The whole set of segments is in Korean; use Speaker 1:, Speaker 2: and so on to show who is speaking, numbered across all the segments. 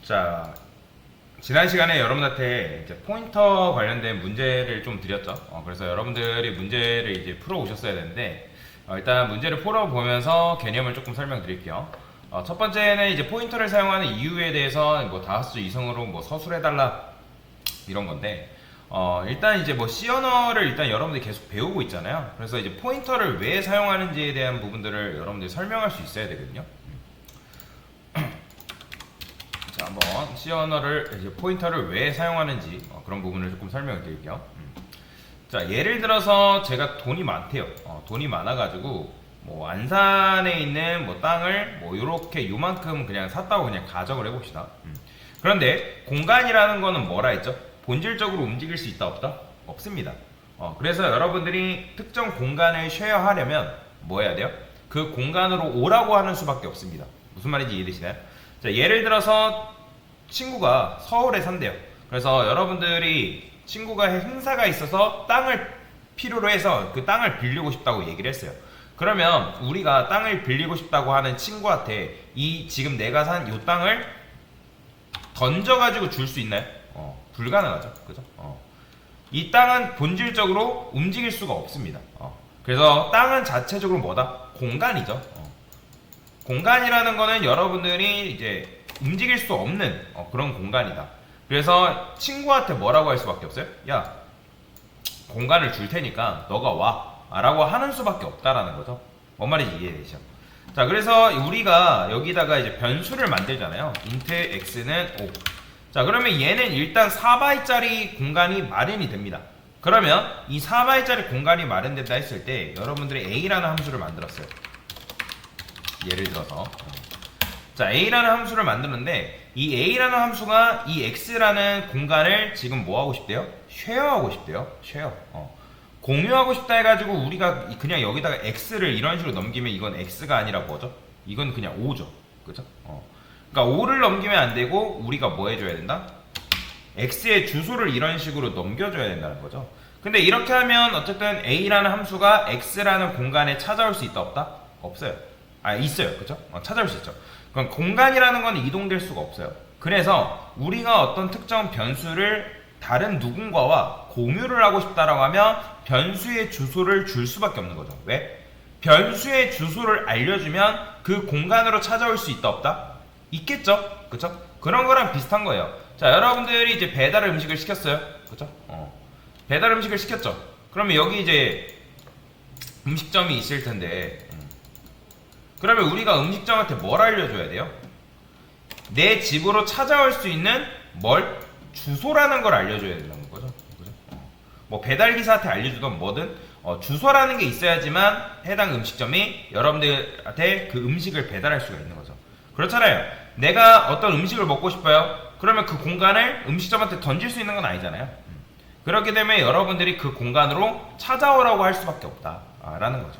Speaker 1: 자, 지난 시간에 여러분한테 이제 포인터 관련된 문제를 좀 드렸죠. 그래서 여러분들이 문제를 이제 풀어 오셨어야 되는데, 일단 문제를 풀어 보면서 개념을 조금 설명드릴게요. 첫 번째는 이제 포인터를 사용하는 이유에 대해서 뭐 다하수 이성으로 뭐 서술해달라 이런 건데, 일단 이제 뭐 C 언어를 일단 여러분들이 계속 배우고 있잖아요. 그래서 이제 포인터를 왜 사용하는지에 대한 부분들을 여러분들이 설명할 수 있어야 되거든요. 자, 한번 C 언어를 이제 포인터를 왜 사용하는지 그런 부분을 조금 설명을 드릴게요. 자, 예를 들어서 제가 돈이 많대요. 돈이 많아가지고 뭐 안산에 있는 뭐 땅을 뭐 요렇게 요만큼 그냥 샀다고 그냥 가정을 해봅시다. 그런데 공간이라는 거는 뭐라 했죠? 본질적으로 움직일 수 있다 없다? 없습니다. 그래서 여러분들이 특정 공간을 쉐어하려면 뭐 해야 돼요? 그 공간으로 오라고 하는 수밖에 없습니다. 무슨 말인지 이해되시나요? 자, 예를 들어서 친구가 서울에 산대요. 그래서 여러분들이 친구가 행사가 있어서 땅을 필요로 해서 그 땅을 빌리고 싶다고 얘기를 했어요. 그러면 우리가 땅을 빌리고 싶다고 하는 친구한테 이 지금 내가 산 이 땅을 던져가지고 줄 수 있나요? 불가능하죠. 그죠? 이 땅은 본질적으로 움직일 수가 없습니다. 그래서 땅은 자체적으로 뭐다? 공간이죠. 공간이라는 거는 여러분들이 이제 움직일 수 없는 그런 공간이다. 그래서 친구한테 뭐라고 할 수밖에 없어요? 야, 공간을 줄 테니까 너가 와 라고 하는 수밖에 없다라는 거죠. 뭔 말인지 이해되시죠? 자, 그래서 우리가 여기다가 이제 변수를 만들잖아요. int x는 5. 자, 그러면 얘는 일단 4바이짜리 공간이 마련이 됩니다. 그러면 이 4바이짜리 공간이 마련된다 했을 때 여러분들이 a라는 함수를 만들었어요. 예를 들어서 자, a라는 함수를 만드는데 이 a라는 함수가 이 x라는 공간을 지금 뭐 하고 싶대요? 쉐어하고 싶대요. 쉐어. 공유하고 싶다 해가지고 우리가 그냥 여기다가 x를 이런 식으로 넘기면 이건 x가 아니라 뭐죠? 이건 그냥 5죠. 그죠? 그러니까 5를 넘기면 안 되고 우리가 뭐 해줘야 된다? x의 주소를 이런 식으로 넘겨줘야 된다는 거죠. 근데 이렇게 하면 어쨌든 a라는 함수가 x라는 공간에 찾아올 수 있다 없다? 없어요. 있어요. 그죠? 찾아올 수 있죠. 그럼 공간이라는 건 이동될 수가 없어요. 그래서 우리가 어떤 특정 변수를 다른 누군가와 공유를 하고 싶다라고 하면 변수의 주소를 줄 수밖에 없는 거죠. 왜? 변수의 주소를 알려주면 그 공간으로 찾아올 수 있다 없다? 있겠죠? 그쵸? 그런 거랑 비슷한 거예요. 자, 여러분들이 이제 배달 음식을 시켰어요. 그쵸? 배달 음식을 시켰죠. 그러면 여기 이제 음식점이 있을 텐데 그러면 우리가 음식점한테 뭘 알려줘야 돼요? 내 집으로 찾아올 수 있는 뭘? 주소라는 걸 알려줘야 된다는 거죠. 그죠? 뭐 배달기사한테 알려주던 뭐든 주소라는 게 있어야지만 해당 음식점이 여러분들한테 그 음식을 배달할 수가 있는 거죠. 그렇잖아요. 내가 어떤 음식을 먹고 싶어요. 그러면 그 공간을 음식점한테 던질 수 있는 건 아니잖아요. 그렇기 때문에 여러분들이 그 공간으로 찾아오라고 할 수밖에 없다라는 거죠.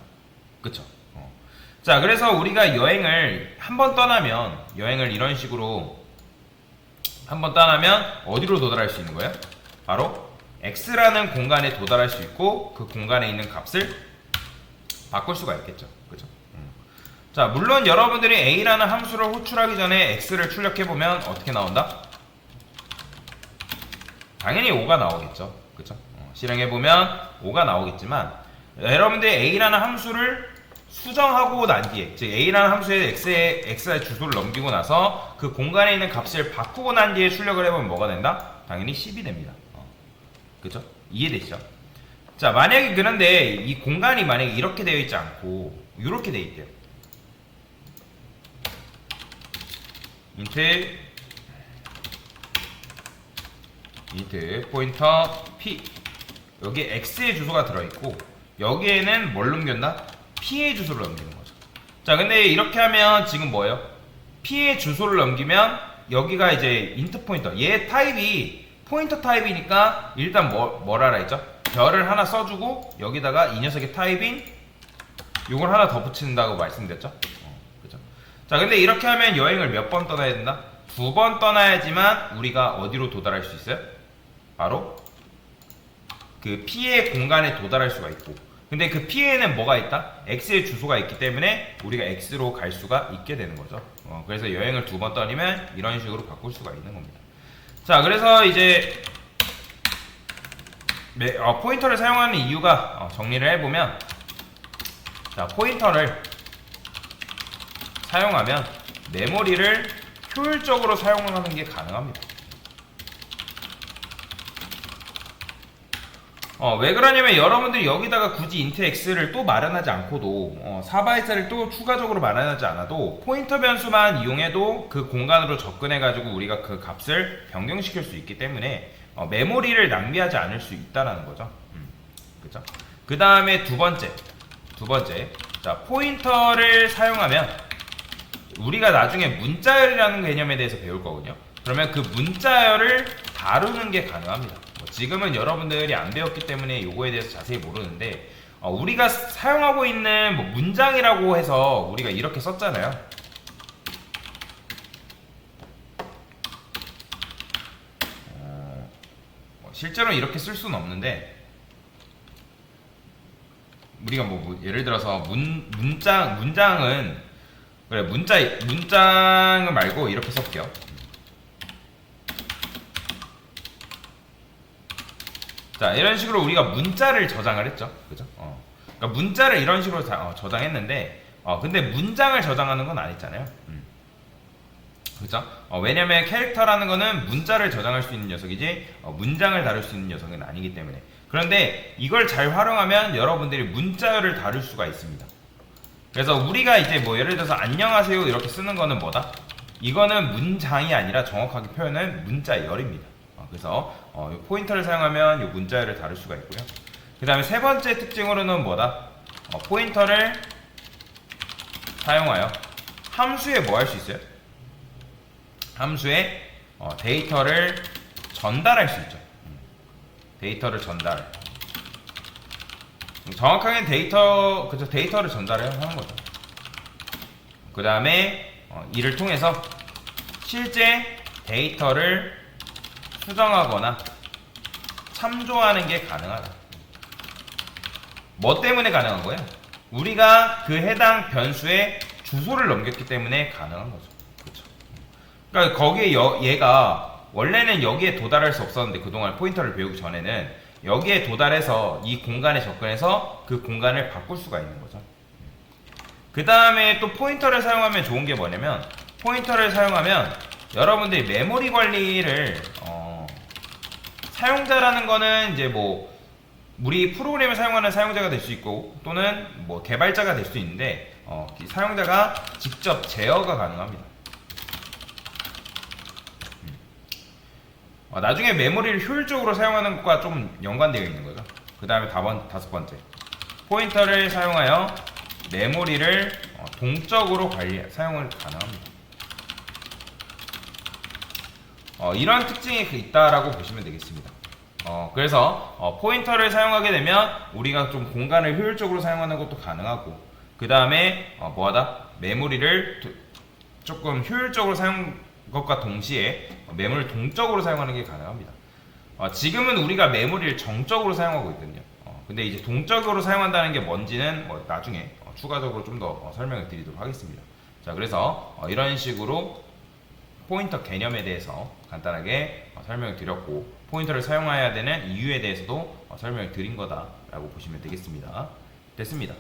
Speaker 1: 그쵸? 자, 그래서 우리가 여행을 한번 떠나면 여행을 이런 식으로 한번 떠나면 어디로 도달할 수 있는 거예요? 바로 x라는 공간에 도달할 수 있고 그 공간에 있는 값을 바꿀 수가 있겠죠. 그죠? 자, 물론 여러분들이 a라는 함수를 호출하기 전에 x를 출력해보면 어떻게 나온다? 당연히 5가 나오겠죠. 그죠? 실행해보면 5가 나오겠지만 여러분들이 a라는 함수를 수정하고 난 뒤에, 즉 a라는 함수에 x의 주소를 넘기고 나서 그 공간에 있는 값을 바꾸고 난 뒤에 출력을 해보면 뭐가 된다? 당연히 10이 됩니다. 그쵸? 이해되시죠? 자, 만약에 그런데 이 공간이 만약에 이렇게 되어 있지 않고 이렇게 되어 있대요. int 포인터 p 여기에 x의 주소가 들어있고 여기에는 뭘 넘겼나? p의 주소를 넘기는 거죠. 자, 근데 이렇게 하면 지금 뭐예요? p의 주소를 넘기면 여기가 이제 int 포인터, 얘 타입이 포인터 타입이니까 일단 뭐라 했죠? 별을 하나 써주고 여기다가 이 녀석의 타입인 요걸 하나 더 붙인다고 말씀드렸죠? 그죠? 자, 근데 이렇게 하면 여행을 몇 번 떠나야 된다? 2번 떠나야지만 우리가 어디로 도달할 수 있어요? 바로 그 p의 공간에 도달할 수가 있고, 근데 그 P에는 뭐가 있다? X의 주소가 있기 때문에 우리가 X로 갈 수가 있게 되는 거죠. 그래서 여행을 2번 떠니면 이런 식으로 바꿀 수가 있는 겁니다. 자, 그래서 이제 포인터를 사용하는 이유가 정리를 해보면, 자, 포인터를 사용하면 메모리를 효율적으로 사용하는 게 가능합니다. 왜 그러냐면 여러분들이 여기다가 굳이 int x를 또 마련하지 않고도 4바이트를 또 추가적으로 마련하지 않아도 포인터 변수만 이용해도 그 공간으로 접근해 가지고 우리가 그 값을 변경시킬 수 있기 때문에 메모리를 낭비하지 않을 수 있다라는 거죠. 그죠? 그 다음에 두 번째, 자, 포인터를 사용하면 우리가 나중에 문자열이라는 개념에 대해서 배울 거거든요. 그러면 그 문자열을 다루는 게 가능합니다. 지금은 여러분들이 안 배웠기 때문에 이거에 대해서 자세히 모르는데, 우리가 사용하고 있는 문장이라고 해서 우리가 이렇게 썼잖아요. 실제로 이렇게 쓸 수는 없는데, 우리가 예를 들어서 문장은 그래, 문장을 말고 이렇게 쓸게요. 자, 이런 식으로 우리가 문자를 저장을 했죠. 그죠? 그러니까 문자를 이런 식으로 저장했는데, 근데 문장을 저장하는 건 아니잖아요. 그죠? 왜냐면 캐릭터라는 거는 문자를 저장할 수 있는 녀석이지, 문장을 다룰 수 있는 녀석은 아니기 때문에. 그런데 이걸 잘 활용하면 여러분들이 문자열을 다룰 수가 있습니다. 그래서 우리가 이제 예를 들어서 안녕하세요 이렇게 쓰는 거는 뭐다? 이거는 문장이 아니라 정확하게 표현은 문자열입니다. 그래서 포인터를 사용하면 이 문자열을 다룰 수가 있고요. 그 다음에 세 번째 특징으로는 뭐다? 포인터를 사용하여 함수에 뭐 할 수 있어요? 함수에 데이터를 전달할 수 있죠. 데이터를 전달. 정확하게 데이터를 전달을 하는 거죠. 그 다음에 이를 통해서 실제 데이터를 수정하거나 참조하는 게 가능하다. 뭐 때문에 가능한 거예요? 우리가 그 해당 변수에 주소를 넘겼기 때문에 가능한 거죠. 그렇죠? 그러니까 거기에 얘가 원래는 여기에 도달할 수 없었는데, 그동안 포인터를 배우기 전에는 여기에 도달해서 이 공간에 접근해서 그 공간을 바꿀 수가 있는 거죠. 그 다음에 또 포인터를 사용하면 좋은 게 뭐냐면, 포인터를 사용하면 여러분들이 메모리 관리를 사용자라는 거는 이제 우리 프로그램을 사용하는 사용자가 될 수 있고, 또는 개발자가 될 수 있는데, 사용자가 직접 제어가 가능합니다. 나중에 메모리를 효율적으로 사용하는 것과 좀 연관되어 있는 거죠. 그 다음에 다섯 번째, 포인터를 사용하여 메모리를 동적으로 사용을 가능합니다. 이런 특징이 있다라고 보시면 되겠습니다. 그래서 포인터를 사용하게 되면 우리가 좀 공간을 효율적으로 사용하는 것도 가능하고, 그 다음에 메모리를 조금 효율적으로 사용 것과 동시에 메모리를 동적으로 사용하는 게 가능합니다. 지금은 우리가 메모리를 정적으로 사용하고 있거든요. 근데 이제 동적으로 사용한다는 게 뭔지는 나중에 추가적으로 좀 더 설명을 드리도록 하겠습니다. 자, 그래서 이런 식으로 포인터 개념에 대해서 간단하게 설명을 드렸고, 포인터를 사용해야 되는 이유에 대해서도 설명을 드린 거다라고 보시면 되겠습니다. 됐습니다.